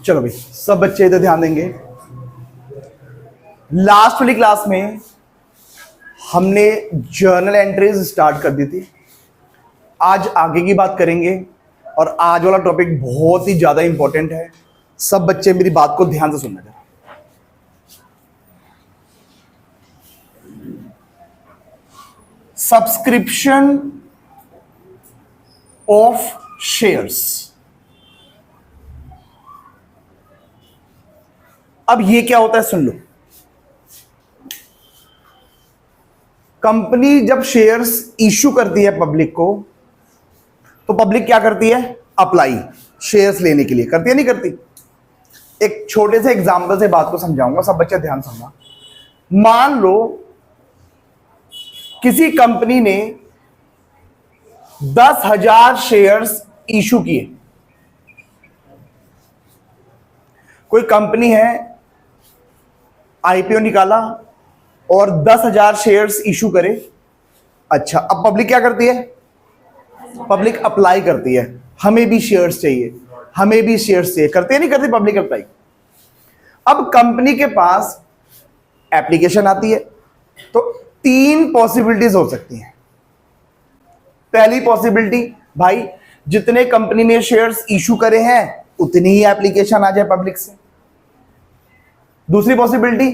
चलो भाई, सब बच्चे इधर ध्यान देंगे। लास्ट वाली क्लास में हमने जर्नल एंट्रीज स्टार्ट कर दी थी। आज आगे की बात करेंगे और आज वाला टॉपिक बहुत ही ज्यादा इंपॉर्टेंट है। सब बच्चे मेरी बात को ध्यान से सुनना जरा। Subscription of shares. अब ये क्या होता है सुन लो। कंपनी जब शेयर्स इशू करती है पब्लिक को, तो पब्लिक क्या करती है? अप्लाई शेयर्स लेने के लिए करती है, नहीं करती? एक छोटे से एग्जांपल से बात को समझाऊंगा, सब बच्चे ध्यान सुनना। मान लो किसी कंपनी ने 10,000 शेयर्स इशू किए। कोई कंपनी है, आईपीओ निकाला और 10,000 शेयर्स इशू करे। अच्छा, अब पब्लिक क्या करती है? पब्लिक अप्लाई करती है, हमें भी शेयर्स चाहिए, हमें भी शेयर्स चाहिए। करती है, नहीं करती पब्लिक अप्लाई? अब कंपनी के पास एप्लीकेशन आती है, तो 3 पॉसिबिलिटीज हो सकती हैं। पहली पॉसिबिलिटी, भाई जितने कंपनी ने शेयर्स इशू करे हैं उतनी ही एप्लीकेशन आ जाए पब्लिक से। दूसरी पॉसिबिलिटी,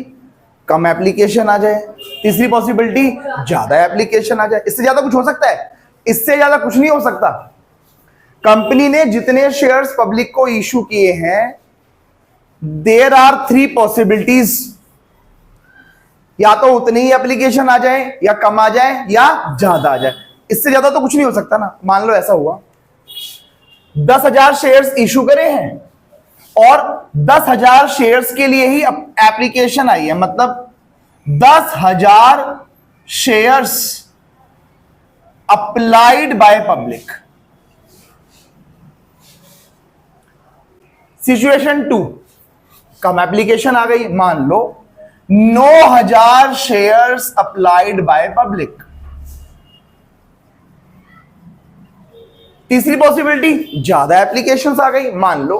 कम एप्लीकेशन आ जाए। तीसरी पॉसिबिलिटी, ज्यादा एप्लीकेशन आ जाए। इससे ज्यादा कुछ हो सकता है? इससे ज्यादा कुछ नहीं हो सकता। कंपनी ने जितने शेयर्स पब्लिक को इशू किए हैं, देयर आर 3 पॉसिबिलिटीज। या तो उतनी ही एप्लीकेशन आ जाए, या कम आ जाए, या ज्यादा आ जाए। इससे ज्यादा तो कुछ नहीं हो सकता ना। मान लो ऐसा हुआ, 10,000 शेयर्स इशू करे हैं और 10,000 शेयर्स के लिए ही एप्लीकेशन आई है। मतलब 10,000 shares applied by public. Situation 2, कम एप्लीकेशन आ गई। मान लो 9,000 शेयर्स अप्लाइड बाय पब्लिक। तीसरी पॉसिबिलिटी, ज्यादा एप्लीकेशंस आ गई। मान लो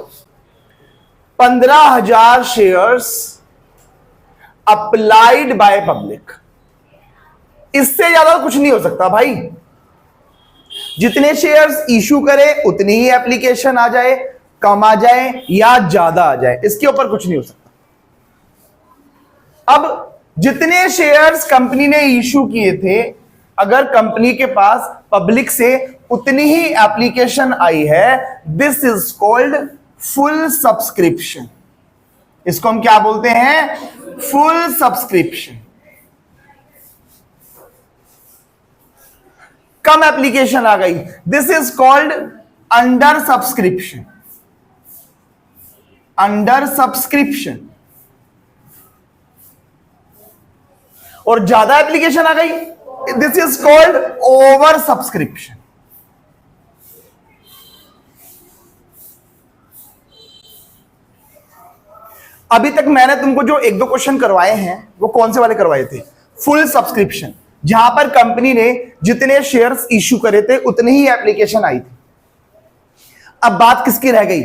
15,000 शेयर्स अप्लाइड बाय पब्लिक। इससे ज्यादा कुछ नहीं हो सकता भाई। जितने शेयर्स इशू करे उतनी ही एप्लीकेशन आ जाए, कम आ जाए या ज्यादा आ जाए, इसके ऊपर कुछ नहीं हो सकता। अब जितने शेयर्स कंपनी ने इशू किए थे, अगर कंपनी के पास पब्लिक से उतनी ही एप्लीकेशन आई है, this is called full subscription. इसको हम क्या बोलते हैं? Full subscription. कम एप्लीकेशन आ गई, this is called under subscription. Under subscription. और ज्यादा एप्लीकेशन आ गई, this is called over subscription. अभी तक मैंने तुमको जो 1-2 क्वेश्चन करवाए हैं, वो कौन से वाले करवाए थे? फुल सब्सक्रिप्शन, जहां पर कंपनी ने जितने शेयर्स इशू करे थे उतनी ही एप्लीकेशन आई थी। अब बात किसकी रह गई?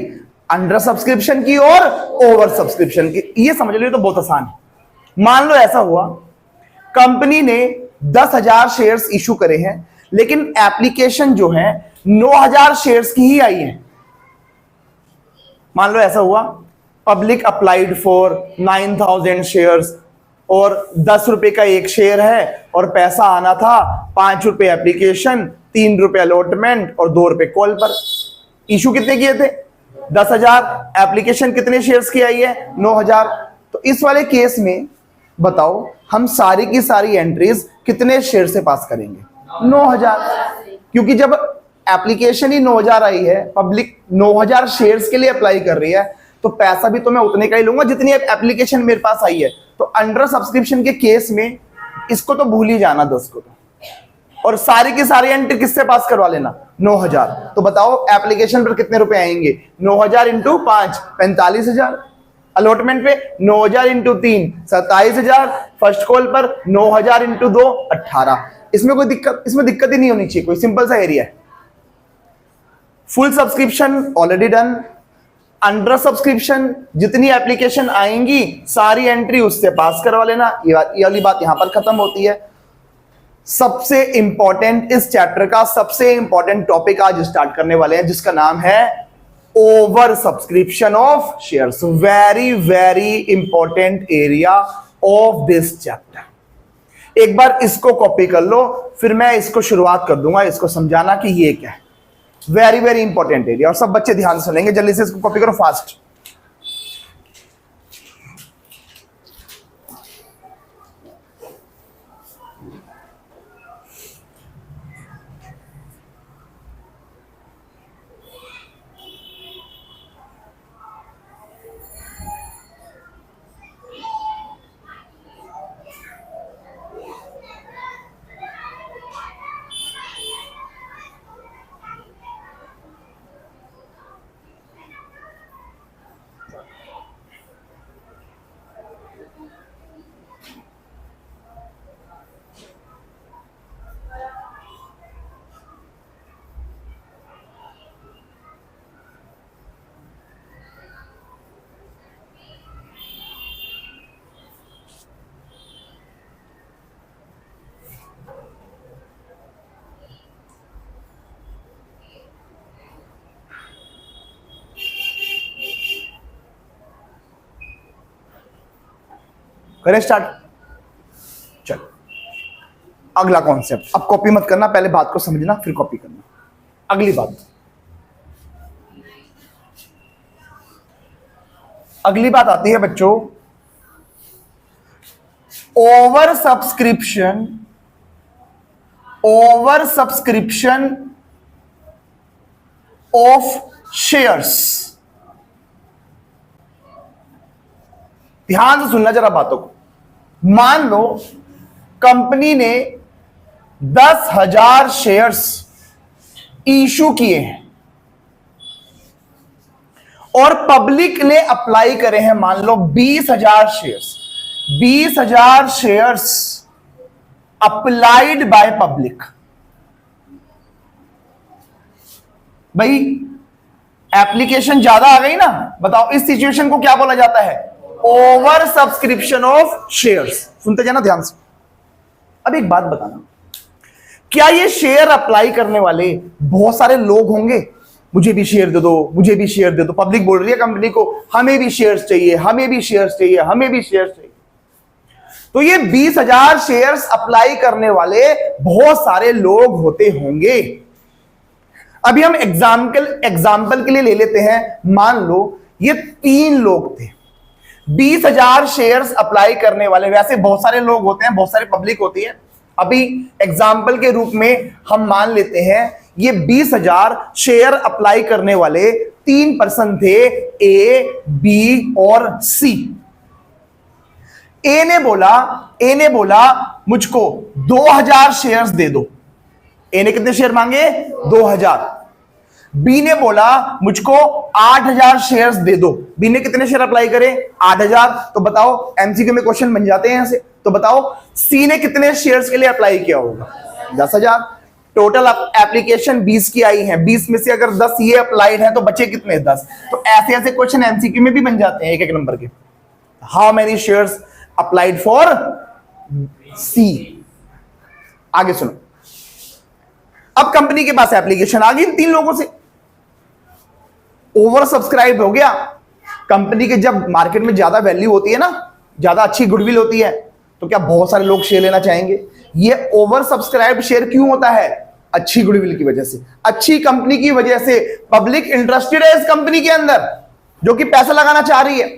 अंडर सब्सक्रिप्शन की और ओवर सब्सक्रिप्शन की। ये समझ लो, तो बहुत आसान है। मान लो ऐसा हुआ, कंपनी ने 10,000 शेयर्स इशू करे हैं, लेकिन एप्लीकेशन जो है 9,000 शेयर्स की ही आई है। मान लो ऐसा हुआ, पब्लिक अप्लाइड फॉर 9,000 शेयर्स और 10 रुपए का एक शेयर है और पैसा आना था 5 रुपए एप्लीकेशन, 3 रुपए अलॉटमेंट और 2 रुपए कॉल पर। इशू कितने किए थे? 10,000। एप्लीकेशन कितने शेयर्स की आई है? 9,000। तो इस वाले केस में बताओ, हम सारी की सारी एंट्रीज कितने शेयर से पास करेंगे? 9,000। क्योंकि जब एप्लीकेशन ही 9,000 आई है, पब्लिक 9,000 शेयर्स के लिए अप्लाई कर रही है, तो पैसा भी तो मैं उतने का ही लूंगा जितनी एप्लीकेशन मेरे पास आई है। तो अंडर सब्सक्रिप्शन के केस में इसको तो भूल ही जाना 10 को, और सारी की सारी एंट्री किससे पास करवा लेना? 9,000। तो बताओ एप्लीकेशन पर कितने रुपए आएंगे? 9,000 इंटू 5, 45,000। अलॉटमेंट पे 9,000 इंटू 3, 27,000। फर्स्ट कॉल पर 9,000 इंटू 2, 18। इसमें कोई दिक्कत, इसमें दिक्कत ही नहीं होनी चाहिए, कोई सिंपल सा एरिया है। Full subscription already done, under subscription जितनी एप्लीकेशन आएंगी सारी एंट्री उससे पास करवा लेना। ये वाली बात यहां पर खत्म होती है। सबसे इंपॉर्टेंट इस चैप्टर का सबसे इंपॉर्टेंट टॉपिक आज स्टार्ट करने वाले हैं, जिसका नाम है over subscription of shares. Very very important area of this chapter. एक बार इसको कॉपी कर लो, फिर मैं इसको शुरुआत कर दूंगा इसको समझाना कि ये क्या है। वेरी वेरी इंपॉर्टेंट एरिया, और सब बच्चे ध्यान से सुनेंगे। जल्दी से इसको कॉपी करो फास्ट। करें स्टार्ट। चल अगला कॉन्सेप्ट। अब कॉपी मत करना, पहले बात को समझना फिर कॉपी करना। अगली बात, अगली बात आती है बच्चों ओवर सब्सक्रिप्शन ऑफ शेयर्स। ध्यान से सुनना जरा बातों को। मान लो कंपनी ने 10,000 शेयर्स इशू किए हैं और पब्लिक ने अप्लाई करे हैं, मान लो 20,000 shares. 20,000 shares applied by public. भाई एप्लीकेशन ज्यादा आ गई ना, बताओ इस सिचुएशन को क्या बोला जाता है? Over subscription of shares. सुनते जाना ध्यान से। अब एक बात बताना, क्या ये शेयर अप्लाई करने वाले बहुत सारे लोग होंगे? मुझे भी शेयर दे दो, मुझे भी शेयर दे दो। पब्लिक बोल रही है कंपनी को हमें भी शेयर्स चाहिए, हमें भी शेयर्स चाहिए, हमें भी शेयर्स चाहिए। तो ये 20,000 शेयर्स अप्लाई करने वाले बहुत सारे लोग होते होंगे। अभी हम एग्जाम्पल के लिए ले लेते हैं। मान लो ये 3 लोग थे, 20,000 शेयर्स अप्लाई करने वाले। वैसे बहुत सारे लोग होते हैं, बहुत सारे पब्लिक होती है। अभी एग्जाम्पल के रूप में हम मान लेते हैं ये 20,000 शेयर अप्लाई करने वाले 3 पर्सन थे, ए, बी और सी। ए ने बोला मुझको 2,000 शेयर्स दे दो। ए ने कितने शेयर मांगे? 2,000। बी ने बोला मुझको 8,000 शेयर्स दे दो। बी ने कितने शेयर अप्लाई करे? 8,000। तो बताओ एमसीक्यू में क्वेश्चन बन जाते हैं यहां से। तो बताओ सी ने कितने शेयर्स के लिए अप्लाई किया होगा? 10,000। टोटल एप्लीकेशन 20 की आई है, 20 में से अगर 10 ये अप्लाइड है तो बचे कितने? 10। तो ऐसे ऐसे क्वेश्चन एमसीक्यू में भी बन जाते हैं एक एक नंबर के। How many shares applied for see? आगे सुनो। अब कंपनी के पास एप्लीकेशन आ गई 3 लोगों से, ओवर सब्सक्राइब हो गया। कंपनी के जब मार्केट में ज्यादा वैल्यू होती है ना, ज्यादा अच्छी गुडविल होती है, तो क्या बहुत सारे लोग शेयर लेना चाहेंगे। ये ओवर सब्सक्राइब शेयर क्यों होता है? अच्छी गुडविल की वजह से, अच्छी कंपनी की वजह से। पब्लिक इंटरेस्टेड है इस कंपनी के अंदर, जो कि पैसा लगाना चाह रही है।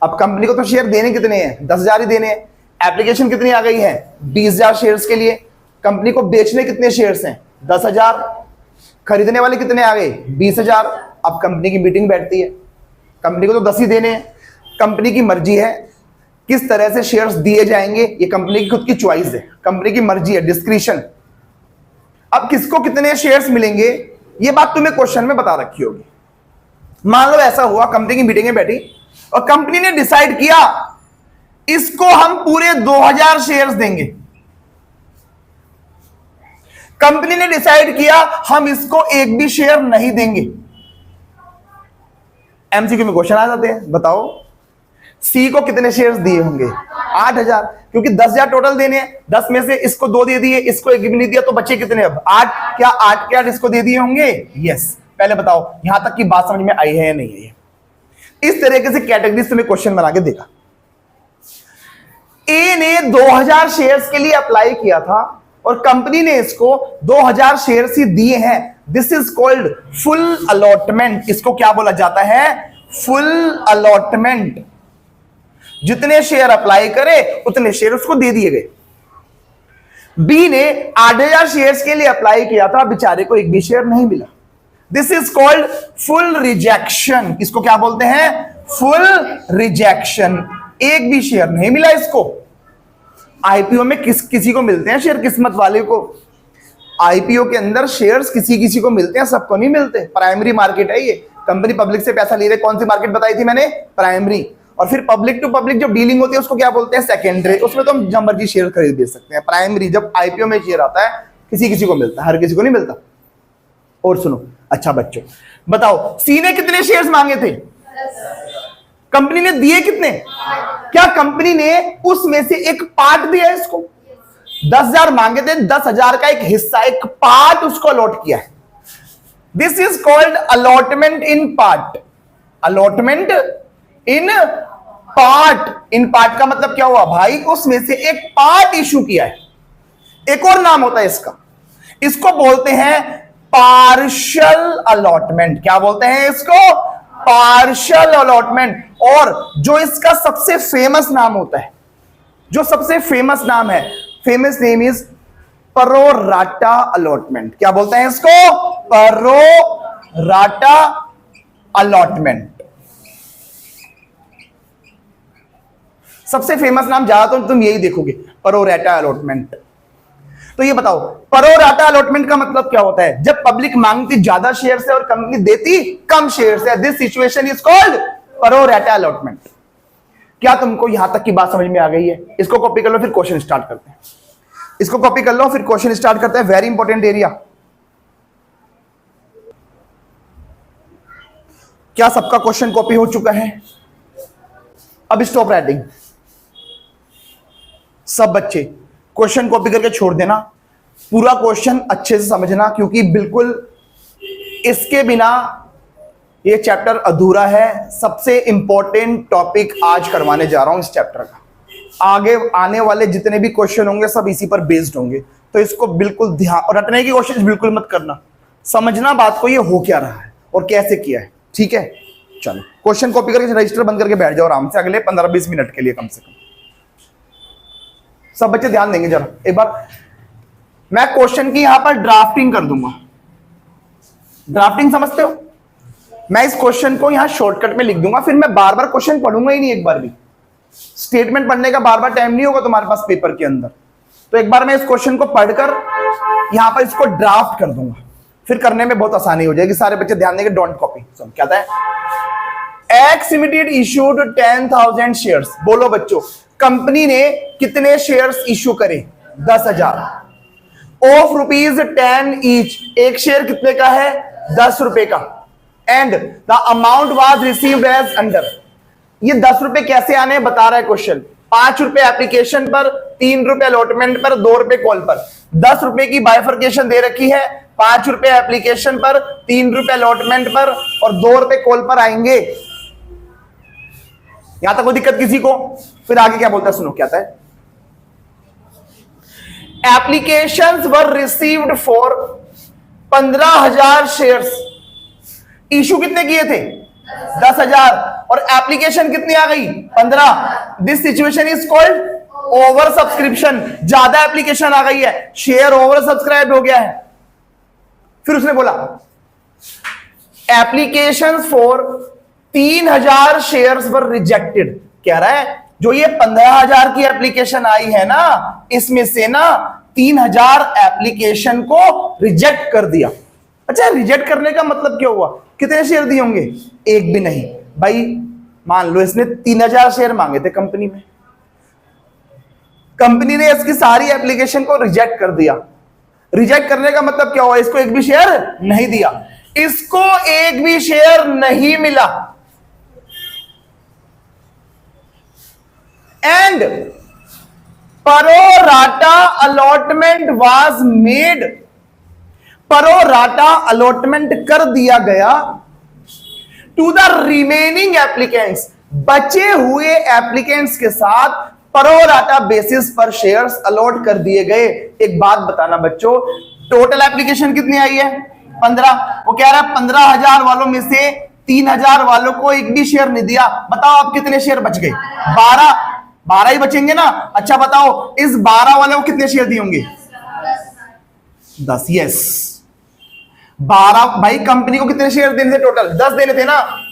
अब कंपनी को तो शेयर देने कितने हैं? 10,000 ही देने हैं। एप्लीकेशन कितनी आ गई है? 20,000 शेयर्स के लिए। कंपनी को बेचने कितने शेयर्स हैं? 10,000। खरीदने वाले कितने आ गए? 20,000। अब कंपनी की मीटिंग बैठती है, कंपनी को तो 10 ही देने हैं। कंपनी की मर्जी है किस तरह से शेयर्स दिए जाएंगे, ये कंपनी की खुद की चॉइस है, कंपनी की मर्जी है, डिस्क्रिशन। अब किसको कितने शेयर्स मिलेंगे ये बात तुम्हें क्वेश्चन में बता रखी होगी। मान लो ऐसा हुआ, कंपनी की मीटिंग में बैठी और कंपनी ने डिसाइड किया इसको हम पूरे 2,000 शेयर्स देंगे। कंपनी ने डिसाइड किया हम इसको एक भी शेयर नहीं देंगे। एमसीक्यू में क्वेश्चन आ जाते हैं। बताओ सी को कितने शेयर्स दिए होंगे? 8000, क्योंकि 10,000 टोटल देने हैं। 10 में से इसको 2 दे दिए, इसको 1 भी नहीं दिया, तो बचे कितने अब? 8। क्या 8 के 8 इसको दे दिए होंगे? यस। पहले बताओ यहां तक की बात समझ में आई है या नहीं है? इस तरीके से कैटेगरीज तुम्हें क्वेश्चन बना के देगा। ए ने 2000 शेयर्स के लिए अप्लाई किया था और कंपनी ने इसको 2000 शेयर्स ही दिए हैं। This is called full allotment. इसको क्या बोला जाता है? Full allotment. जितने शेयर अप्लाई करे उतने शेयर उसको दे दिए गए। बी ने 8000 शेयर्स के लिए अप्लाई किया था, बेचारे को एक भी शेयर नहीं मिला। This is called full rejection. इसको क्या बोलते हैं? Full rejection. एक भी शेयर नहीं मिला इसको। आईपीओ में किसी को मिलते हैं शेयर? किस्मत वाले को। आईपीओ के अंदर शेयर्स किसी किसी को मिलते हैं, सबको नहीं मिलते। प्राइमरी मार्केट है ये। कंपनी पब्लिक से पैसा ले रहे, कौन सी मार्केट बताई थी मैंने? प्राइमरी। और फिर पब्लिक टू पब्लिक जो डीलिंग होती है उसको क्या बोलते हैं? सेकेंडरी। उसमें तो हम जब मर्जी शेयर खरीद दे सकते हैं। प्राइमरी जब आईपीओ में शेयर आता है किसी किसी को मिलता है, हर किसी को नहीं मिलता। और सुनो, अच्छा बच्चों बताओ सी ने कितने शेयर्स मांगे थे? कंपनी ने दिए कितने? क्या कंपनी ने उसमें से एक पार्ट दिया है इसको? 10,000 मांगे थे, 10,000 का एक हिस्सा, एक पार्ट उसको अलॉट किया है। This is called allotment in part. Allotment in part. In part का मतलब क्या हुआ भाई? उसमें से एक पार्ट इशू किया है। एक और नाम होता है इसका, इसको बोलते हैं पार्शियल अलॉटमेंट। क्या बोलते हैं इसको? Partial allotment. और जो इसका सबसे फेमस नाम होता है, जो सबसे फेमस नाम है, famous name is pro rata allotment. क्या बोलते हैं इसको? Pro rata allotment. सबसे फेमस नाम ज्यादा तो तुम यही देखोगे, प्रो राटा अलॉटमेंट। तो ये बताओ प्रो राटा अलॉटमेंट का मतलब क्या होता है? जब पब्लिक मांगती ज्यादा शेयर है और कंपनी देती कम शेयर है। This situation is called pro rata allotment. क्या तुमको यहां तक की बात समझ में आ गई है? इसको कॉपी कर लो, फिर क्वेश्चन स्टार्ट करते हैं। इसको कॉपी कर लो, फिर क्वेश्चन स्टार्ट करते हैं। Very important area. क्या सबका क्वेश्चन कॉपी हो चुका है? अब स्टॉप राइटिंग। सब बच्चे क्वेश्चन कॉपी करके छोड़ देना, पूरा क्वेश्चन अच्छे से समझना, क्योंकि बिल्कुल इसके बिना ये चैप्टर अधूरा है। सबसे इंपॉर्टेंट टॉपिक आज करवाने जा रहा हूं इस चैप्टर का। आगे आने वाले जितने भी क्वेश्चन होंगे सब इसी पर बेस्ड होंगे, तो इसको बिल्कुल ध्यान, और रटने की कोशिश बिल्कुल मत करना। समझना बात को, ये हो क्या रहा है और कैसे किया है। ठीक है, चलो क्वेश्चन कॉपी करके रजिस्टर बंद करके बैठ जाओ आराम से अगले 15-20 मिनट के लिए कम से कम। सब बच्चे ध्यान देंगे जरा एक बार। मैं क्वेश्चन की यहां पर ड्राफ्टिंग कर दूंगा। ड्राफ्टिंग समझते हो? मैं इस क्वेश्चन को यहां शॉर्टकट में लिख दूंगा, फिर मैं बार बार क्वेश्चन पढ़ूंगा ही नहीं। एक बार भी स्टेटमेंट पढ़ने का बार बार टाइम नहीं होगा तुम्हारे पास पेपर के अंदर। तो एक बार मैं इस क्वेश्चन को पढ़कर यहां पर इसको ड्राफ्ट कर दूंगा, फिर करने में बहुत आसानी हो जाएगी। सारे बच्चे ध्यान देंगे, डोंट कॉपी। क्या था? X limited issued 10,000 shares. बोलो बच्चों, कंपनी ने कितने शेयर्स इशू करे? 10,000 ऑफ ₹10 ईच। एक शेयर कितने का है? 10 रुपए का। And the amount was received as under. ये 10 रुपए कैसे आने बता रहा है क्वेश्चन। 5 रुपए एप्लीकेशन पर, 3 रुपए अलॉटमेंट पर, 2 रुपए कॉल पर। 10 रुपए की बाइफर्केशन दे रखी है। 5 रुपए एप्लीकेशन पर, 3 रुपए अलॉटमेंट पर और 2 रुपए कॉल पर आएंगे। यहां तक कोई दिक्कत किसी को? फिर आगे क्या बोलता है, सुनो क्या था। Applications were received for 15,000 shares. Issue कितने किए थे? 10,000। और एप्लीकेशन कितनी आ गई? 15। This situation is called over subscription. ज्यादा एप्लीकेशन आ गई है, शेयर ओवर सब्सक्राइब हो गया है। फिर उसने बोला application for 3,000 shares were rejected. कह रहा है जो ये 15,000 की एप्लीकेशन आई है ना, इसमें से ना 3,000 एप्लीकेशन को रिजेक्ट कर दिया। अच्छा, रिजेक्ट करने का मतलब क्या हुआ? कितने शेयर दिए होंगे? एक भी नहीं भाई। मान लो इसने 3,000 शेयर मांगे थे कंपनी में, कंपनी ने इसकी सारी एप्लीकेशन को रिजेक्ट कर दिया। रिजेक्ट करने का मतलब क्या हुआ? इसको एक भी शेयर नहीं दिया, इसको एक भी शेयर नहीं मिला। And pro-rata allotment was made, pro-rata allotment कर दिया गया टू द रिमेनिंग एप्लीकेंट्स, बचे हुए एप्लीकेंट्स के साथ प्रो-राटा बेसिस पर शेयर्स अलॉट कर दिए गए। एक बात बताना बच्चों, टोटल एप्लीकेशन कितनी आई है? 15। वो कह रहा है 15,000 वालों में से 3,000 वालों को एक भी शेयर नहीं दिया। बताओ आप कितने शेयर बच गए? 12 ही बचेंगे ना। अच्छा बताओ इस 12 वाले को कितने शेयर दिए होंगे? 10। यस 12। भाई कंपनी को कितने शेयर देने थे? टोटल 10 देने थे ना।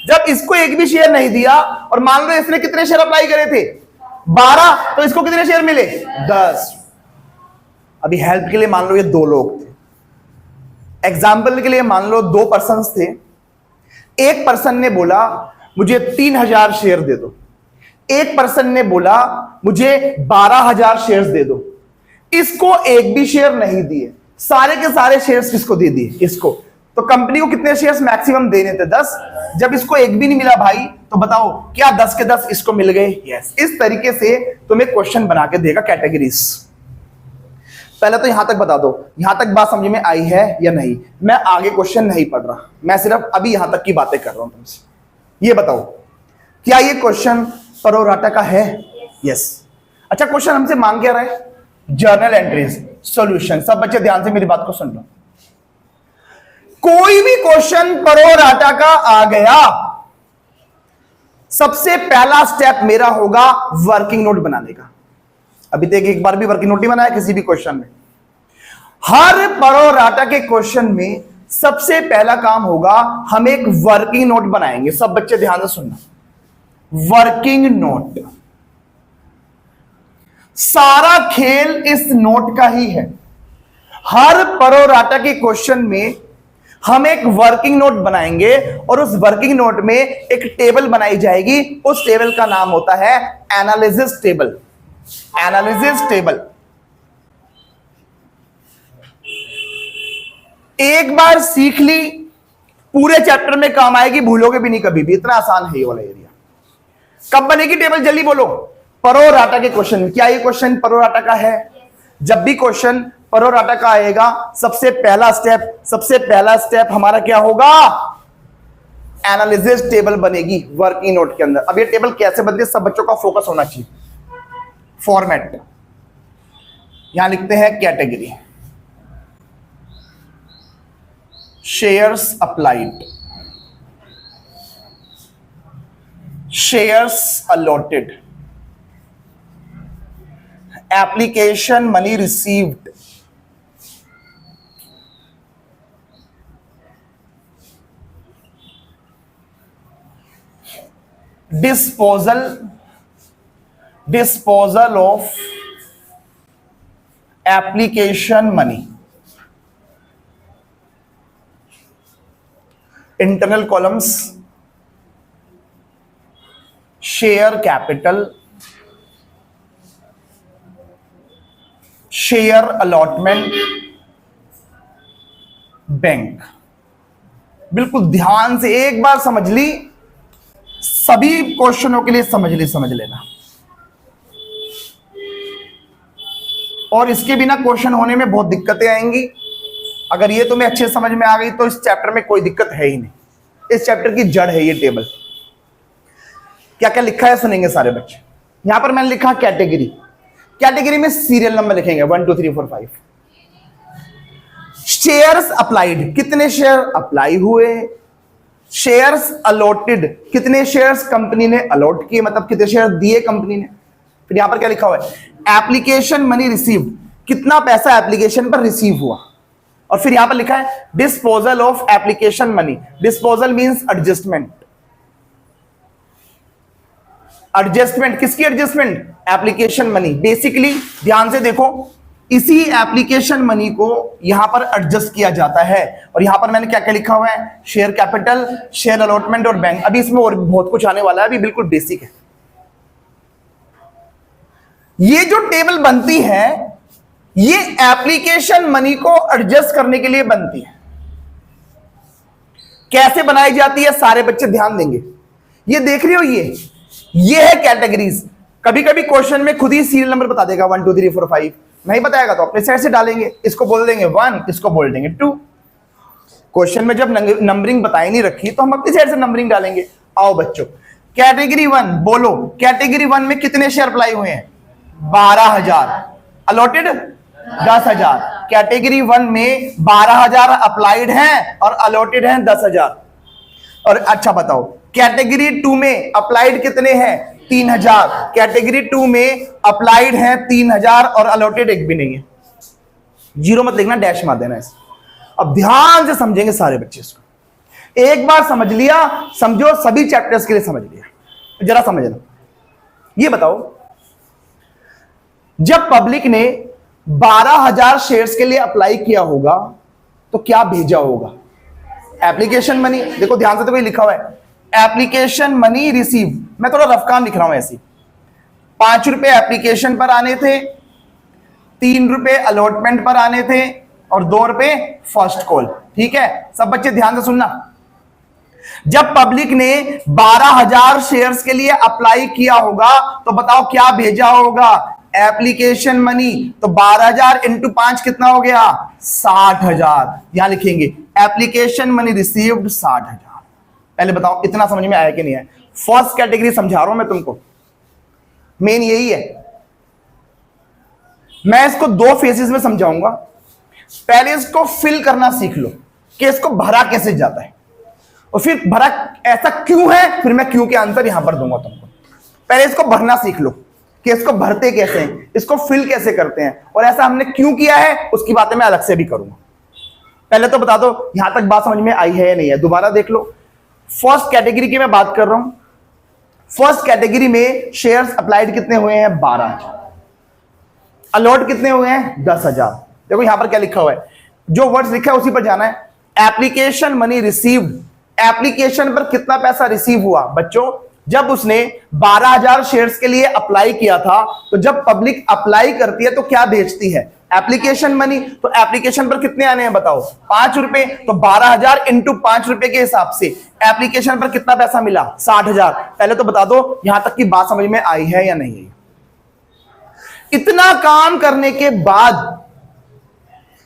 जब इसको एक भी शेयर नहीं दिया और मान लो इसने कितने शेयर अप्लाई करे थे? 12, तो इसको कितने शेयर मिले? 10। अभी हेल्प के लिए मान लो ये 2 लोग थे, एग्जाम्पल के लिए मान लो 2 पर्सन थे। एक पर्सन ने बोला मुझे 3,000 शेयर दे दो, एक पर्सन ने बोला मुझे 12,000 शेयर्स दे दो। इसको एक भी शेयर नहीं दिए, सारे के सारे शेयर्स किसको दे दिए? इसको। तो कंपनी को कितने शेयर्स मैक्सिमम देने थे? 10। जब इसको एक भी नहीं मिला भाई, तो बताओ क्या 10 के 10 इसको मिल गए? यस। इस तरीके से तुम्हें क्वेश्चन बना के देगा कैटेगरीज। पहले तो यहां तक बता दो, यहां तक बात समझ में आई है या नहीं? मैं आगे क्वेश्चन नहीं पढ़ रहा, मैं सिर्फ अभी यहां तक की बातें कर रहा हूं तुमसे। ये बताओ क्या ये क्वेश्चन प्रो-राटा का है? यस। अच्छा क्वेश्चन हमसे मांग क्या रहा है? Journal entries, solution. सब बच्चे ध्यान से मेरी बात को सुन लो। कोई भी क्वेश्चन प्रो-राटा का आ गया, सबसे पहला स्टेप मेरा होगा वर्किंग नोट बनाने का। अभी तक एक बार भी वर्किंग नोट नहीं बनाया किसी भी क्वेश्चन में। हर प्रो-राटा के क्वेश्चन में सबसे पहला काम होगा हम एक वर्किंग नोट बनाएंगे। सब बच्चे ध्यान से सुनना, वर्किंग नोट। सारा खेल इस नोट का ही है। हर प्रो-राटा के क्वेश्चन में हम एक वर्किंग नोट बनाएंगे और उस वर्किंग नोट में एक टेबल बनाई जाएगी। उस टेबल का नाम होता है एनालिसिस टेबल। Analysis table. एक बार सीख ली, पूरे चैप्टर में काम आएगी, भूलोगे भी नहीं कभी भी। इतना आसान है ये वाला एरिया। कब बनेगी टेबल? जल्दी बोलो। प्रो-राटा के क्वेश्चन। क्या ये क्वेश्चन प्रो-राटा का है? जब भी क्वेश्चन प्रो-राटा का आएगा, सबसे पहला स्टेप हमारा क्या होगा? एनालिसिस टेबल बनेगी वर्किंग नोट के अंदर। अब ये टेबल कैसे बनती है, सब बच्चों का फोकस होना चाहिए। फॉर्मेट यहां लिखते हैं category, shares applied, shares allotted, application money received, disposal of application money, internal columns, share capital, share allotment, bank. बिल्कुल ध्यान से एक बार समझ ली, सभी क्वेश्चनों के लिए समझ लेना। और इसके बिना क्वेश्चन होने में बहुत दिक्कतें आएंगी। अगर ये तुम्हें अच्छे समझ में आ गई तो इस चैप्टर में कोई दिक्कत है ही नहीं। इस चैप्टर की जड़ है ये टेबल। क्या क्या लिखा है सुनेंगे सारे बच्चे। यहां पर मैंने लिखा कैटेगरी। कैटेगरी में सीरियल नंबर लिखेंगे 1 2 3 4 5। शेयर्स अप्लाइड, कितने शेयर अप्लाई हुए। शेयर्स अलॉटेड, कितने शेयर्स कंपनी ने अलॉट किए, मतलब कितने शेयर दिए कंपनी ने। फिर यहां पर क्या लिखा हुआ है? एप्लीकेशन मनी रिसीव्ड, कितना पैसा एप्लीकेशन पर रिसीव हुआ। और फिर यहां पर लिखा है disposal of application money. Disposal means adjustment. Adjustment किसकी एडजस्टमेंट? Application money. बेसिकली ध्यान से देखो, इसी एप्लीकेशन मनी को यहां पर एडजस्ट किया जाता है। और यहां पर मैंने क्या क्या लिखा हुआ है? शेयर कैपिटल, शेयर अलॉटमेंट और बैंक। अभी इसमें और बहुत कुछ आने वाला है, अभी बिल्कुल बेसिक है। ये जो टेबल बनती है ये एप्लीकेशन मनी को एडजस्ट करने के लिए बनती है। कैसे बनाई जाती है सारे बच्चे ध्यान देंगे। ये देख रहे हो, ये है कैटेगरीज। कभी कभी क्वेश्चन में खुद ही सीरियल नंबर बता देगा 1 2 3 4 5, नहीं बताएगा तो अपने साइड से डालेंगे, इसको बोल देंगे 1, इसको बोल देंगे 2। क्वेश्चन में जब नंबरिंग बताई नहीं रखी तो हम अपनी साइड से नंबरिंग डालेंगे। आओ बच्चों, कैटेगरी 1 बोलो, कैटेगरी 1 में कितने शेयर अप्लाई हुए हैं? 12,000। अलॉटेड 10,000। कैटेगरी 1 में 12,000 अप्लाइड हैं और अलॉटेड हैं 10,000। और अच्छा बताओ, कैटेगरी 2 में अप्लाइड कितने हैं? 3,000। कैटेगरी 2 में अप्लाइड हैं 3,000 और अलॉटेड एक भी नहीं है। जीरो मत लिखना, डैश मार देना इसे। अब ध्यान से समझेंगे सारे बच्चे इसको। एक बार समझ लिया, समझो, सभी चैप्टर्स के लिए समझ लिया। जरा समझना, ये बताओ, जब पब्लिक ने 12,000 शेयर्स के लिए अप्लाई किया होगा तो क्या भेजा होगा? Application money. देखो ध्यान से, तो कोई लिखा हुआ है एप्लीकेशन मनी रिसीव। मैं थोड़ा रफ काम लिख रहा हूं ऐसी। 5 रुपए एप्लीकेशन पर आने थे, 3 रुपए अलॉटमेंट पर आने थे और 2 रुपए फर्स्ट कॉल। ठीक है, सब बच्चे ध्यान से सुनना। जब पब्लिक ने 12,000 शेयर्स के लिए अप्लाई किया होगा तो बताओ क्या भेजा होगा? Application money. तो 12,000 इंटू 5 कितना हो गया? 60,000। यहां लिखेंगे एप्लीकेशन मनी रिसीव्ड 60,000। पहले बताओ इतना समझ में आया कि नहीं आया? फर्स्ट कैटेगरी समझा रहा हूं मैं तुमको, मेन यही है। मैं इसको 2 फेजेस में समझाऊंगा। पहले इसको फिल करना सीख लो कि इसको भरा कैसे जाता है, और फिर भरा ऐसा क्यों है, फिर मैं क्यों के आंसर यहां पर दूंगा तुमको। पहले इसको भरना सीख लो कि इसको भरते कैसे हैं, इसको फिल कैसे करते हैं, और ऐसा हमने क्यों किया है उसकी बातें मैं अलग से भी करूंगा। पहले तो बता दो यहां तक बात समझ में आई है या नहीं है। दोबारा देख लो, फर्स्ट कैटेगरी की मैं बात कर रहा हूं। फर्स्ट कैटेगरी में शेयर्स अप्लाइड कितने हुए हैं? 12,000। अलॉट कितने हुए हैं? 10,000। देखो यहां पर क्या लिखा हुआ है, जो वर्ड्स लिखा है उसी पर जाना है। एप्लीकेशन मनी रिसीव्ड, एप्लीकेशन पर कितना पैसा रिसीव हुआ? बच्चों जब उसने 12,000 शेयर्स के लिए अप्लाई किया था, तो जब पब्लिक अप्लाई करती है तो क्या भेजती है? Application money. तो एप्लीकेशन पर कितने आने हैं बताओ? 5 रुपए। तो 12,000 इंटू 5 रुपए के हिसाब से एप्लीकेशन पर कितना पैसा मिला? 60,000। पहले तो बता दो यहां तक की बात समझ में आई है या नहीं आई? इतना काम करने के बाद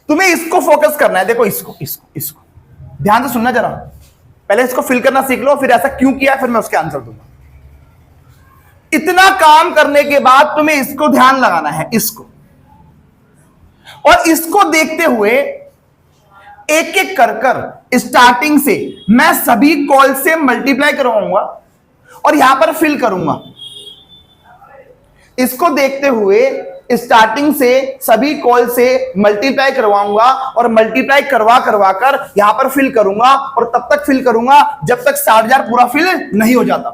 तुम्हें इसको फोकस करना है। देखो इसको इसको इसको ध्यान से सुनना जरा। पहले इसको फिल करना सीख लो, फिर ऐसा क्यों किया, फिर मैं उसके आंसर दूंगा। इतना काम करने के बाद तुम्हें इसको ध्यान लगाना है, इसको, और इसको देखते हुए एक एक कर स्टार्टिंग से मैं सभी कॉल से मल्टीप्लाई करवाऊंगा और यहां पर फिल करूंगा। इसको देखते हुए स्टार्टिंग से सभी कॉल से मल्टीप्लाई करवाऊंगा और मल्टीप्लाई करवा कर यहां पर फिल करूंगा, और तब तक फिल करूंगा जब तक 60,000 पूरा फिल नहीं हो जाता,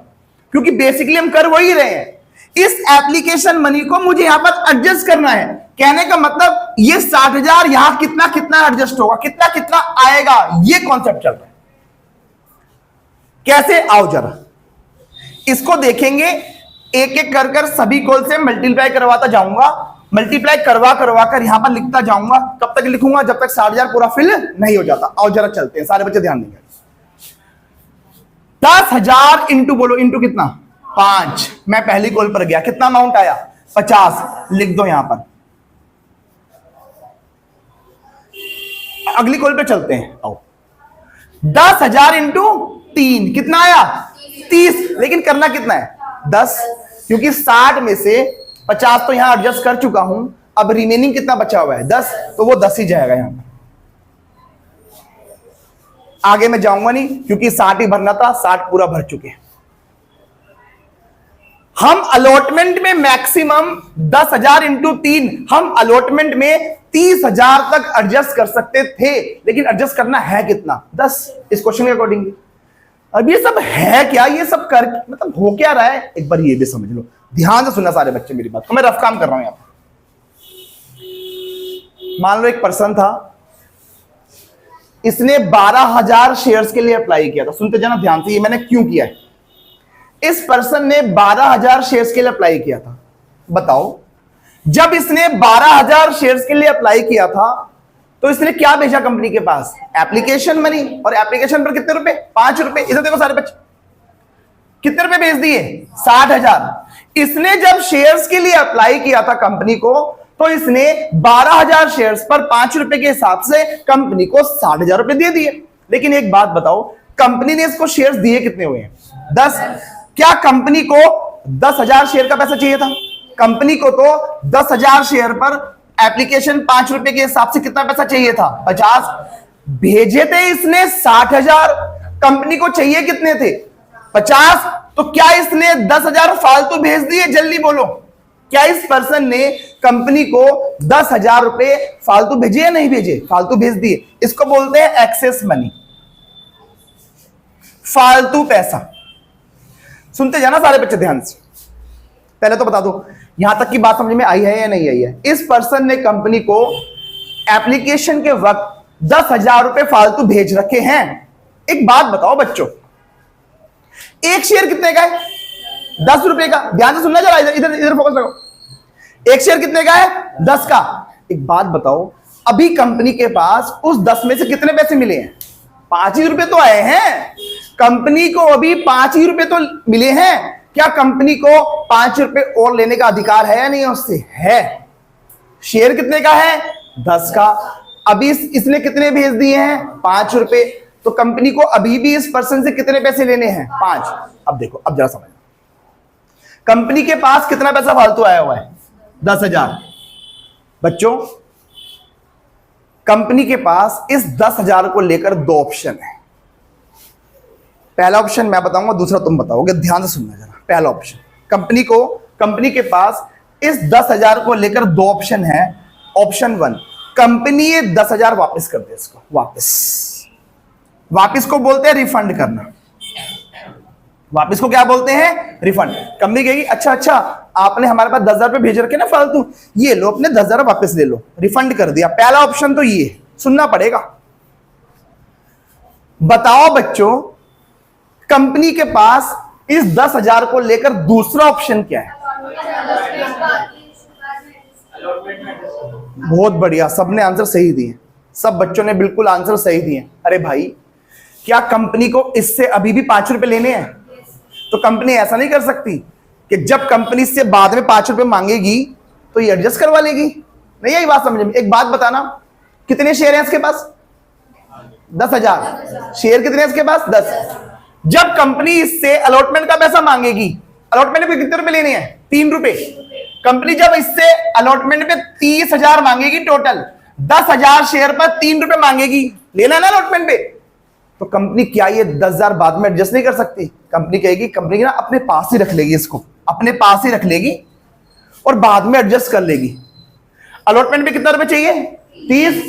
क्योंकि बेसिकली हम कर वही रहे हैं। इस एप्लीकेशन मनी को मुझे यहां पर एडजस्ट करना है। कहने का मतलब ये 60,000 यहां कितना कितना एडजस्ट होगा, कितना कितना आएगा, ये कॉन्सेप्ट चल रहा है। कैसे? आओ जरा इसको देखेंगे। एक एक कर सभी कॉल से मल्टीप्लाई करवाता जाऊंगा, मल्टीप्लाई करवा कर यहां पर लिखता जाऊंगा। कब तक लिखूंगा? जब तक 60,000 पूरा फिल नहीं हो जाता। आओ जरा चलते हैं, सारे बच्चे ध्यान देंगे। 10,000 इंटू बोलो, इंटू कितना? 5। मैं पहली कॉल पर गया, कितना अमाउंट आया? 50। लिख दो यहां पर। अगली कॉल पे चलते हैं। आओ 10,000 इंटू 3 कितना आया? 30। लेकिन करना कितना है? 10, क्योंकि 60 में से 50 तो यहां एडजस्ट कर चुका हूं। अब रिमेनिंग कितना बचा हुआ है? 10। तो वो 10 ही जाएगा यहां पर। आगे मैं जाऊंगा नहीं, क्योंकि 60 ही भरना था, 60 पूरा भर चुके हैं। हम अलॉटमेंट में मैक्सिमम 10,000 इंटू 3, हम अलॉटमेंट में 30,000 तक एडजस्ट कर सकते थे, लेकिन एडजस्ट करना है कितना? 10। इस क्वेश्चन के अकॉर्डिंग। अब ये सब है क्या, ये सब कर मतलब हो क्या रहा है, एक बार ये भी समझ लो। ध्यान से सुनना सारे बच्चे मेरी बात को। मैं रफ काम कर रहा हूं यहां पर। मान लो एक पर्सन था, इसने 12,000 शेयर्स के लिए अप्लाई किया था। सुनते जाना ध्यान से, ये मैंने क्यों किया है। इस पर्सन ने 12,000 शेयर्स के लिए अप्लाई किया था। बताओ जब इसने 12,000 शेयर्स के लिए अप्लाई किया था तो इसने क्या भेजा कंपनी के पास? Application money. और एप्लीकेशन पर कितने रुपए? 5 रुपए। इधर देखो सारे बच्चे, कितने रुपए भेज दिए? 60,000। इसने जब शेयर्स के लिए अप्लाई किया था कंपनी को, तो इसने 12,000 शेयर्स पर 5 रुपए के हिसाब से कंपनी को 60,000 रुपए दे दिए। लेकिन एक बात बताओ, कंपनी ने इसको शेयर्स दिए कितने हुए हैं? 10। क्या कंपनी को 10,000 शेयर का पैसा चाहिए था? कंपनी को तो 10,000 शेयर पर एप्लीकेशन 5 रुपए के हिसाब से कितना पैसा चाहिए था? 50। भेजे थे इसने 60,000, कंपनी को चाहिए कितने थे? 50। तो क्या इसने 10,000 फालतू भेज दिए? जल्दी बोलो, क्या इस पर्सन ने कंपनी को 10,000 रुपए फालतू भेजे या नहीं भेजे? फालतू भेज दिए। इसको बोलते हैं एक्सेस मनी, फालतू पैसा। सुनते जाना सारे बच्चे ध्यान से। पहले तो बता दो यहां तक की बात समझ में आई है या नहीं आई है? इस पर्सन ने कंपनी को एप्लीकेशन के वक्त 10,000 रुपए फालतू भेज रखे हैं। एक बात बताओ बच्चों, एक शेयर कितने का है? 10 रुपए का। ध्यान से सुनना जरा, इधर इधर इधर फोकस रखो। एक शेयर कितने का है? 10 का। एक बात बताओ, अभी कंपनी के पास उस 10 में से कितने पैसे मिले हैं? 5 ही रुपए तो आए हैं। कंपनी को अभी 5 ही रुपए तो मिले हैं। क्या कंपनी को 5 रुपए और लेने का अधिकार है या नहीं है उससे? है। शेयर कितने का है? 10 का। अभी इसने कितने भेज दिए हैं? 5 रुपए। तो कंपनी को अभी भी इस पर्सन से कितने पैसे लेने हैं? 5। अब देखो, अब जरा समझ, कंपनी के पास कितना पैसा फालतू आया हुआ है? 10,000। बच्चों, कंपनी के पास इस 10,000 को लेकर 2 ऑप्शन है। पहला ऑप्शन मैं बताऊंगा, दूसरा तुम बताओगे। ध्यान से सुनना जरा। पहला ऑप्शन, कंपनी के पास इस 10,000 को लेकर 2 ऑप्शन है। ऑप्शन 1, कंपनी ये 10,000 वापस कर दे। इसको वापस को बोलते हैं रिफंड करना। वापस को क्या बोलते हैं? रिफंड। कंपनी कहेगी अच्छा आपने हमारे पास 10,000 रुपए भेज रखे ना फालतू, ये लो अपने 10,000 वापस ले लो, रिफंड कर दिया। पहला ऑप्शन तो ये सुनना पड़ेगा। बताओ बच्चों, कंपनी के पास इस 10,000 को लेकर दूसरा ऑप्शन क्या है? बहुत बढ़िया, सबने आंसर सही दिए। सब बच्चों ने बिल्कुल आंसर सही दिए। अरे भाई, क्या कंपनी को इससे अभी भी 5 रुपए लेने हैं? तो कंपनी ऐसा नहीं कर सकती कि जब कंपनी से बाद में 5 रुपए मांगेगी तो ये एडजस्ट करवा लेगी। नहीं, यही बात समझ में। एक बात बताना, कितने शेयर हैं इसके पास? 10,000 शेयर। कितने हैं इसके पास? 10। जब कंपनी इससे अलॉटमेंट का पैसा मांगेगी, अलॉटमेंट पे कितने रुपए लेने हैं? 3 रुपए। कंपनी जब इससे अलॉटमेंट पे 30,000 मांगेगी, टोटल 10,000 शेयर पर 3 रुपए मांगेगी, लेना है ना अलॉटमेंट पे, तो कंपनी क्या ये 10,000 बाद में एडजस्ट नहीं कर सकती? कंपनी कहेगी, कंपनी ना अपने पास ही रख लेगी, इसको अपने पास ही रख लेगी और बाद में एडजस्ट कर लेगी। अलॉटमेंट पे कितना रुपए चाहिए? 30,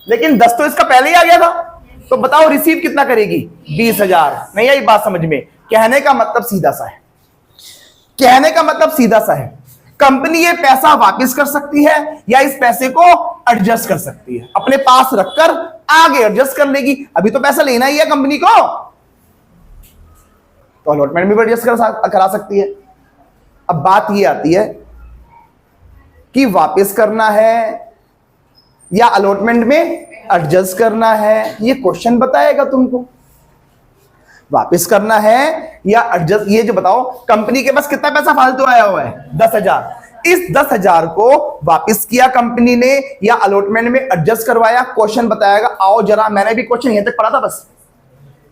लेकिन 10 तो इसका पहले ही आ गया था। तो बताओ रिसीव कितना करेगी? 20,000। नहीं आई बात समझ में? कहने का मतलब सीधा सा है, कहने का मतलब सीधा सा है। कंपनी ये पैसा वापस कर सकती है या इस पैसे को एडजस्ट कर सकती है, अपने पास रखकर आगे एडजस्ट कर लेगी। अभी तो पैसा लेना ही है कंपनी को, तो अलॉटमेंट में भी एडजस्ट करा सकती है। अब बात ये आती है कि वापस करना है या अलॉटमेंट में एडजस्ट करना है, ये क्वेश्चन बताएगा तुमको। वापस करना है या एडजस्ट, ये जो बताओ, कंपनी के पास कितना पैसा फालतू आया हुआ है? 10,000। इस 10,000 को वापस किया कंपनी ने या अलॉटमेंट में एडजस्ट करवाया, क्वेश्चन बताएगा। आओ जरा, मैंने भी क्वेश्चन यहां तक पढ़ा था, बस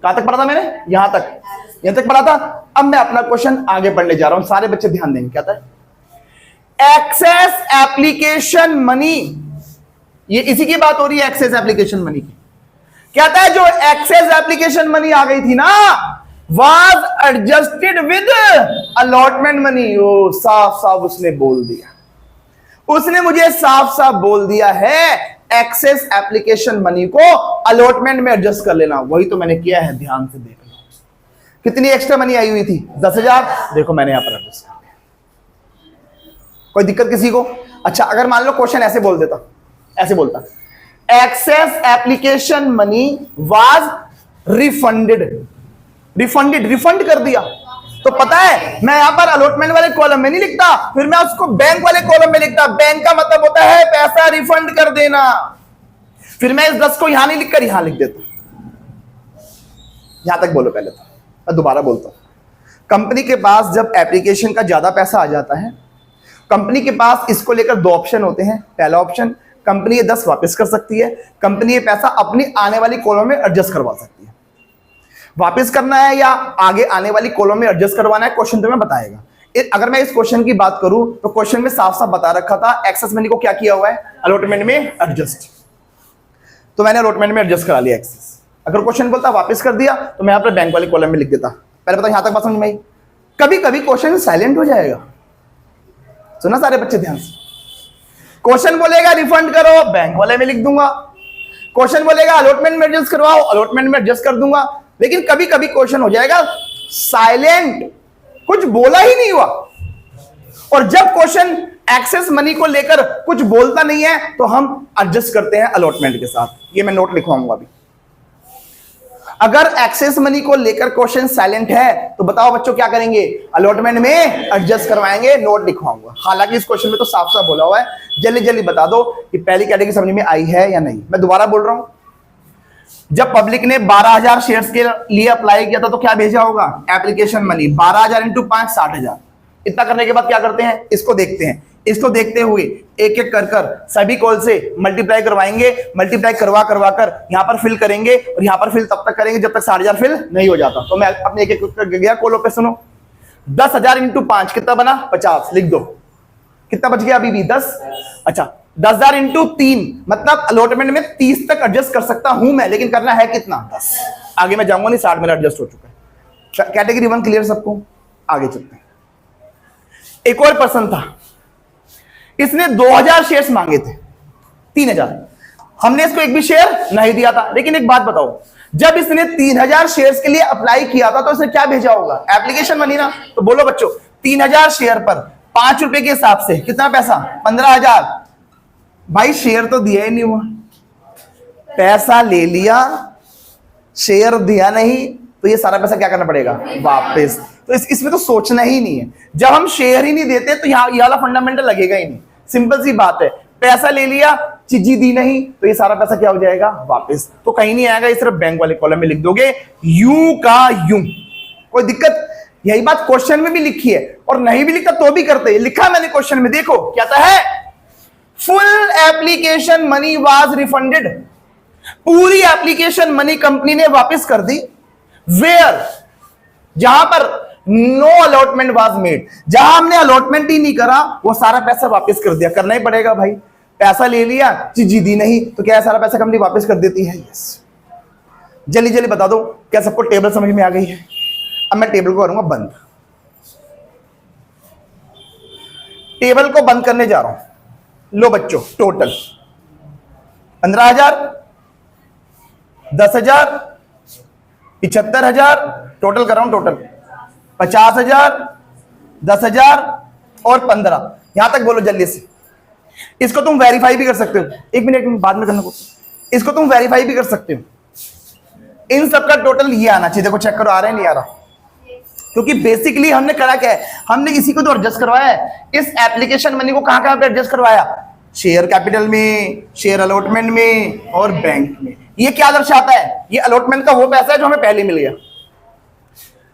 कहां तक पढ़ा था मैंने? यहां तक पढ़ा था। अब मैं अपना क्वेश्चन आगे पढ़ने जा रहा हूं, सारे बच्चे ध्यान देंगे। क्या था? एक्सेस एप्लीकेशन मनी, ये इसी की बात हो रही है, एक्सेस एप्लीकेशन मनी की। कहता है जो एक्सेस एप्लीकेशन मनी आ गई थी ना, was adjusted with allotment money. ओ साफ साफ उसने बोल दिया, उसने मुझे साफ साफ बोल दिया है एक्सेस एप्लीकेशन मनी को अलॉटमेंट में एडजस्ट कर लेना। वही तो मैंने किया है, ध्यान से देख लो। कितनी एक्स्ट्रा मनी आई हुई थी? 10,000। देखो मैंने यहां पर एडजस्ट कर दिया। कोई दिक्कत किसी को? अच्छा, अगर मान लो क्वेश्चन ऐसे बोल देता, ऐसे बोलता, excess application money was refunded, refund कर दिया, तो पता है मैं यहां पर अलॉटमेंट वाले कॉलम में नहीं लिखता, फिर मैं उसको बैंक वाले कॉलम में लिखता। बैंक का मतलब होता है पैसा रिफंड कर देना। फिर मैं इस 10 को यहां नहीं लिखकर यहां लिख देता। यहां तक बोलो पहले, तो मैं दोबारा बोलता हूं। कंपनी के पास जब एप्लीकेशन का ज्यादा पैसा आ जाता है, कंपनी के पास इसको लेकर दो ऑप्शन होते हैं। पहला ऑप्शन, कंपनी ये 10 वापस कर सकती है, कंपनी ये पैसा अपनी आने वाली कॉलम में एडजस्ट करवा सकती है। वापस करना है या आगे आने वाली कॉलम में एडजस्ट करवाना है, क्वेश्चन तुम्हें बताएगा। अगर मैं इस क्वेश्चन की बात करूं तो क्वेश्चन में साफ साफ बता रखा था एक्सेस मनी को क्या किया हुआ है, अलॉटमेंट में एडजस्ट। तो मैंने अलॉटमेंट में एडजस्ट करा लिया एक्सेस। अगर क्वेश्चन बोलता वापस कर दिया तो मैं यहाँ पर बैंक वाले कॉलम में लिख देता। पहले बताओ यहां तक बात समझ में आई? कभी कभी क्वेश्चन साइलेंट हो जाएगा, सुना सारे बच्चे ध्यान से। क्वेश्चन बोलेगा रिफंड करो, बैंक वाले में लिख दूंगा। क्वेश्चन बोलेगा अलॉटमेंट में एडजस्ट करवाओ, अलॉटमेंट में एडजस्ट कर दूंगा। लेकिन कभी कभी क्वेश्चन हो जाएगा साइलेंट, कुछ बोला ही नहीं हुआ। और जब क्वेश्चन एक्सेस मनी को लेकर कुछ बोलता नहीं है तो हम एडजस्ट करते हैं अलॉटमेंट के साथ। ये मैं नोट लिखवाऊंगा अभी। अगर एक्सेस मनी को लेकर क्वेश्चन साइलेंट है तो बताओ बच्चों क्या करेंगे, अलॉटमेंट में एडजस्ट करवाएंगे, नोट लिखवाऊंगा। हालांकि इस क्वेश्चन में तो साफ साफ बोला हुआ है, जल्दी जल्दी बता दो कि पहली कैटेगरी समझ में आई है या नहीं। मैं दोबारा बोल रहा हूं, जब पब्लिक ने 12,000 शेयर्स के लिए अप्लाई किया था तो क्या भेजा होगा, एप्लीकेशन मनी। 12,000 इंटू 5 60,000। इतना करने के बाद क्या करते हैं, इसको देखते हैं। इसको देखते हुए एक एक कर कर सभी कॉल से मल्टीप्लाई करवाएंगे। मल्टीप्लाई करवा करवा कर यहां पर फिल करेंगे और यहां पर फिल तब तक करेंगे जब तक 60,000 फिल नहीं हो जाता। तो मैं अपने एक एक कर गया कॉलों पे, सुनो। 10,000 इंटू 5 कितना बना, 50। लिख दो कितना बच गया अभी भी 10। अच्छा 10,000 इंटू 3 मतलब अलॉटमेंट में 30 तक एडजस्ट कर सकता हूं मैं, लेकिन करना है कितना, 10। आगे मैं जाऊंगा नहीं, 60 मेरा एडजस्ट हो चुका है। कैटेगरी 1 क्लियर सबको? आगे चलते हैं। एक और पर्सन था, इसने 2,000 शेयर्स मांगे थे, 3,000। हमने इसको एक भी शेयर नहीं दिया था। लेकिन एक बात बताओ, जब इसने 3,000 शेयर्स के लिए अप्लाई किया था तो इसने क्या भेजा होगा, एप्लीकेशन मनी ना। तो बोलो बच्चों 3,000 शेयर पर 5 रुपए के हिसाब से कितना पैसा, 15,000। भाई शेयर तो दिया ही नहीं हुआ, पैसा ले लिया, शेयर दिया नहीं, तो ये सारा पैसा क्या करना पड़ेगा, वापस। तो इसमें तो सोचना ही नहीं है। जब हम शेयर ही नहीं देते तो यहाँ ये वाला फंडामेंटल लगेगा ही नहीं। सिंपल सी बात है, पैसा ले लिया, चीजी दी नहीं, तो ये सारा पैसा क्या हो जाएगा, वापस। तो कहीं नहीं आएगा, ये सिर्फ बैंक वाले कॉलम में लिख दोगे, यूं का यूं, कोई दिक्कत। यही बात क्वेश्चन में भी लिखी है, और नहीं भी लिखा तो भी करते, लिखा मैंने क्वेश्चन में, देखो क्या था है, full application money was refunded. पूरी एप्लीकेशन मनी कंपनी ने वापस कर दी। वेयर, जहां पर नो अलॉटमेंट वाज मेड, जहां हमने अलॉटमेंट ही नहीं करा वो सारा पैसा वापस कर दिया। करना ही पड़ेगा भाई, पैसा ले लिया, चीज दी नहीं, तो क्या सारा पैसा कंपनी वापस कर देती है। यस, जल्दी जल्दी बता दो, क्या सबको टेबल समझ में आ गई है? अब मैं टेबल को करूंगा बंद। टेबल को बंद करने जा रहा हूं। लो बच्चों, टोटल 15,000, 10,000, 75,000, टोटल कर रहा हूं, टोटल 50,000, 10,000 और 15। यहां तक बोलो जल्दी से। इसको तुम वेरीफाई भी कर सकते हो, एक मिनट बाद में करना को। इसको तुम वेरीफाई भी कर सकते हो। इन सबका टोटल ये आना चाहिए। देखो चेक करो, आ रहा है नहीं आ रहा, क्योंकि बेसिकली हमने करा क्या है, हमने इसी को तो एडजस्ट करवाया है। इस एप्लीकेशन मनी को कहां कहां पे एडजस्ट करवाया, शेयर कैपिटल में, शेयर अलॉटमेंट में और बैंक में। ये क्या दर्शाता है, ये अलॉटमेंट का वो पैसा है जो हमें पहले मिल गया।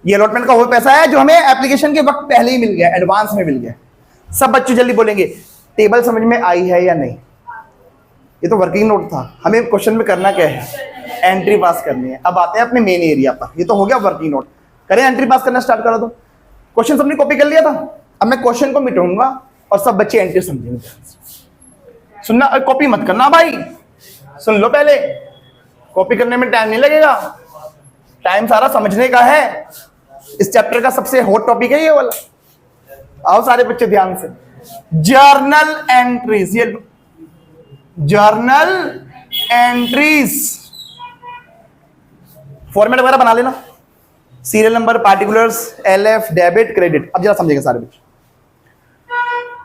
ये अलॉटमेंट का वो पैसा है जो हमें एप्लीकेशन के वक्त पहले ही मिल गया, एडवांस में मिल गया। सब बच्चे जल्दी बोलेंगे टेबल समझ में आई है या नहीं। ये तो वर्किंग नोट था, हमें क्वेश्चन में करना क्या है, एंट्री पास करनी है। अब आते हैं अपने मेन एरिया पर। ये तो हो गया वर्किंग नोट, करें एंट्री पास करना स्टार्ट करा दो। क्वेश्चन सबने कॉपी कर लिया था, अब मैं क्वेश्चन को मिटाऊंगा और सब बच्चे एंट्री समझेंगे। सुनना, कॉपी मत करना भाई, सुन लो पहले। कॉपी करने में टाइम नहीं लगेगा, टाइम सारा समझने का है। इस चैप्टर का सबसे हॉट टॉपिक है ये वाला। आओ सारे बच्चे ध्यान से। जर्नल एंट्रीज, ये जर्नल एंट्रीज फॉर्मेट वगैरह बना लेना, serial number, particulars, LF, debit, credit. अब जरा समझेंगे सारे बच्चे।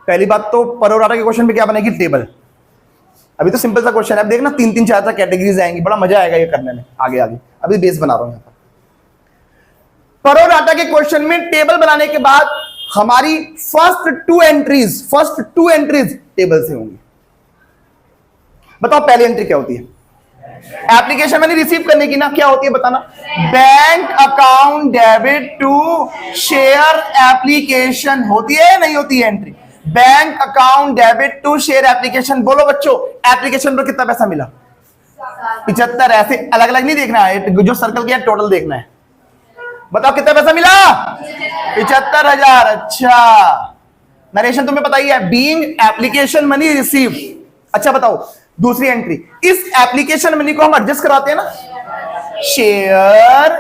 पहली बात तो प्रो राटा के क्वेश्चन में क्या बनेगी, टेबल। अभी तो सिंपल सा क्वेश्चन है, अब देखना 3-3 4 कैटेगरीज आएंगी, बड़ा मजा आएगा ये करने में आगे आगे। अभी बेस बना रहा हूं यहां पर। प्रो राटा के क्वेश्चन में टेबल बनाने के बाद हमारी फर्स्ट टू एंट्रीज टेबल से होंगी। बताओ पहली एंट्री क्या होती है, एप्लीकेशन मनी रिसीव करने की ना क्या होती है बताना, bank account debit to share application होती है या नहीं होती है entry, bank account debit to share application. बोलो बच्चों एप्लीकेशन पर कितना पैसा मिला, 75। ऐसे अलग अलग नहीं देखना है, जो सर्कल किया टोटल देखना है। बताओ कितना पैसा मिला, 75,000। अच्छा नरेशन तुम्हें पता ही है, बीइंग एप्लीकेशन मनी रिसीव। अच्छा बताओ दूसरी एंट्री, इस एप्लीकेशन मनी को हम एडजस्ट कराते हैं ना, शेयर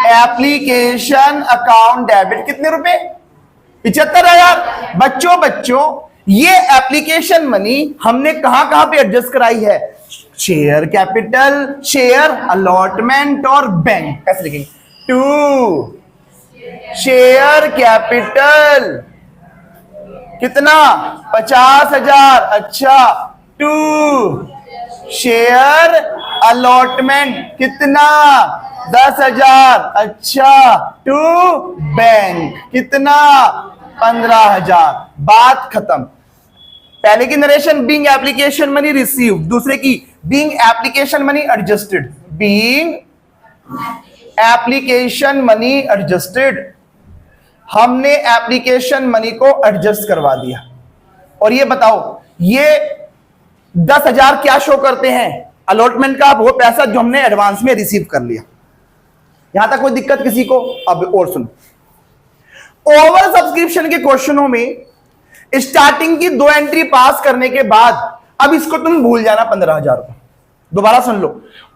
एप्लीकेशन अकाउंट डेबिट कितने रुपए, 75,000। बच्चों ये एप्लीकेशन मनी हमने कहां कहां पे एडजस्ट कराई है, शेयर कैपिटल, शेयर अलॉटमेंट और बैंक। ऐसे लिखेंगे, टू शेयर कैपिटल कितना, 50,000। अच्छा टू शेयर अलॉटमेंट कितना, 10,000। अच्छा टू बैंक कितना, 15,000। बात खत्म। पहले की narration being application money receive, दूसरे की being application money adjusted, being application money adjusted. हमने एप्लीकेशन मनी को एडजस्ट करवा दिया। और ये बताओ ये 10,000 क्या शो करते हैं, अलॉटमेंट का वो पैसा जो हमने एडवांस में रिसीव कर लिया। यहां तक कोई दिक्कत किसी को? अब और सुनो, ओवर सब्सक्रिप्शन के क्वेश्चनों में स्टार्टिंग की 2 एंट्री पास करने के बाद अब इसको तुम भूल जाना 15,000 को। दोबारा सुन लो,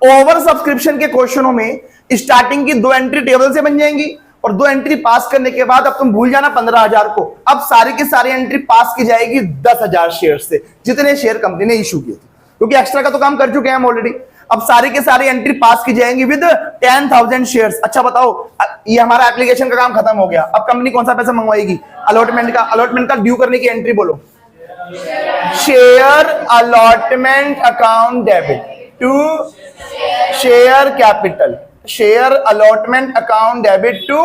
ओवर सब्सक्रिप्शन के क्वेश्चनों में स्टार्टिंग की 2 एंट्री टेबल से बन जाएंगी और 2 एंट्री पास करने के बाद अब तुम भूल जाना 15,000 को। अब सारी की सारी एंट्री पास की जाएगी 10,000 शेयर से, जितने शेयर कंपनी ने इशू किए थे, क्योंकि एक्स्ट्रा का तो काम कर चुके हैं हम ऑलरेडी। अब सारी के सारी एंट्री पास की जाएंगी विद 10,000 शेयर्स। अच्छा बताओ ये हमारा एप्लीकेशन का काम खत्म हो गया। अब कंपनी कौन सा पैसा मंगवाएगी, अलॉटमेंट का। अलॉटमेंट का ड्यू करने की एंट्री बोलो, share allotment account debit to share capital, share allotment account debit to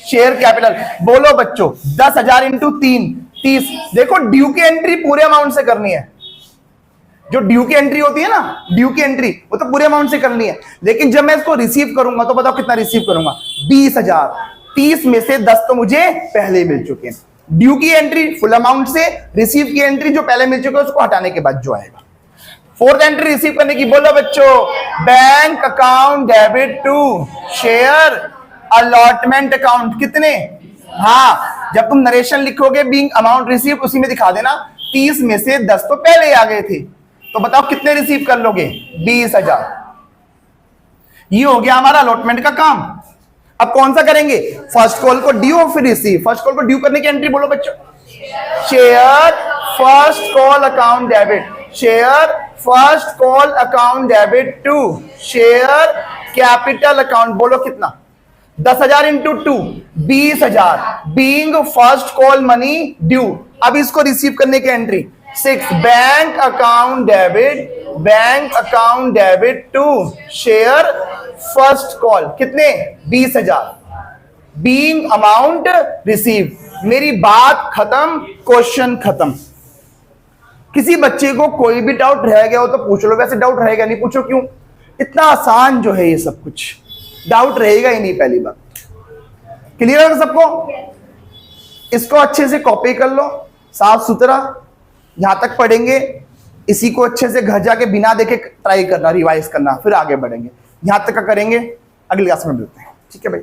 share capital. बोलो बच्चों 10,000 इंटू 3, 30। देखो ड्यू की एंट्री पूरे अमाउंट से करनी है, जो ड्यू की एंट्री होती है ना, ड्यू की एंट्री वो तो पूरे अमाउंट से करनी है। लेकिन जब मैं इसको रिसीव करूंगा तो बताओ कितना रिसीव करूंगा, 20,000। 30 में से 10 तो मुझे पहले मिल चुके हैं। ड्यू की एंट्री फुल अमाउंट से, रिसीव की एंट्री जो पहले मिल चुके हैं उसको हटाने के बाद जो आएगा। फोर्थ एंट्री रिसीव करने की, बोलो बच्चों bank account debit to share allotment account कितने। हाँ जब तुम नरेशन लिखोगे बीइंग अमाउंट रिसीव उसी में दिखा देना, 30 में से 10 तो पहले ही आ गए थे, तो बताओ कितने रिसीव कर लोगे, 20,000। ये हो गया हमारा अलॉटमेंट का काम। अब कौन सा करेंगे, फर्स्ट कॉल को ड्यू और फिर रिसीव। फर्स्ट कॉल को ड्यू करने की एंट्री बोलो बच्चों, share first call account debit, share first call account debit to share capital account. बोलो कितना, 10,000 into 2, 20,000। Being first call money due. अब इसको रिसीव करने की entry 6 bank account debit, bank account debit to share first call कितने, 20,000। Being amount receive. मेरी बात खत्म, क्वेश्चन खत्म। किसी बच्चे को कोई भी डाउट रह गया हो तो पूछ लो, वैसे डाउट रहेगा नहीं, पूछो क्यों, इतना आसान जो है ये सब कुछ, डाउट रहेगा ही नहीं। पहली बात क्लियर है सबको, इसको अच्छे से कॉपी कर लो, साफ सुथरा। यहां तक पढ़ेंगे, इसी को अच्छे से घर जाके बिना देखे ट्राई करना, रिवाइज करना, फिर आगे बढ़ेंगे। यहां तक का करेंगे, अगली क्लास में मिलते हैं, ठीक है भाई।